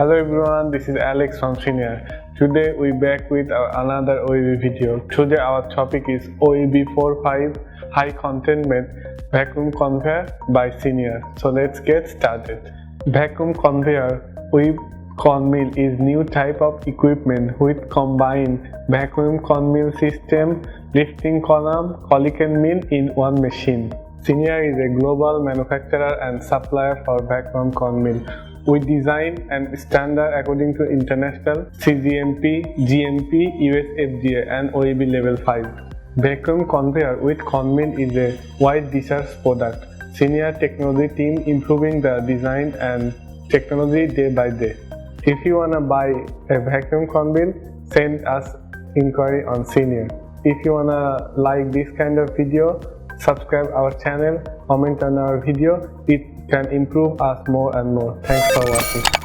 Hello everyone, this is Alex from Senieer. Today we back with another OEB video. Today our topic is OEB 45 High Containment Vacuum Conveyor by Senieer. So let's get started. Vacuum conveyor with con mill is new type of equipment with combined vacuum con mill system, lifting column, collision mill in one machine. Senieer is a global manufacturer and supplier for vacuum con mill. We design and standard according to international cGMP, GMP, US FDA and OEB level 5. Vacuum conveyor with con mill is a wide research product. Senieer technology team improving the design and technology day by day. If you wanna buy a vacuum con mill, send us inquiry on Senieer. If you wanna like this kind of video, subscribe our channel, comment on our video. It can improve us more and more. Thanks for watching.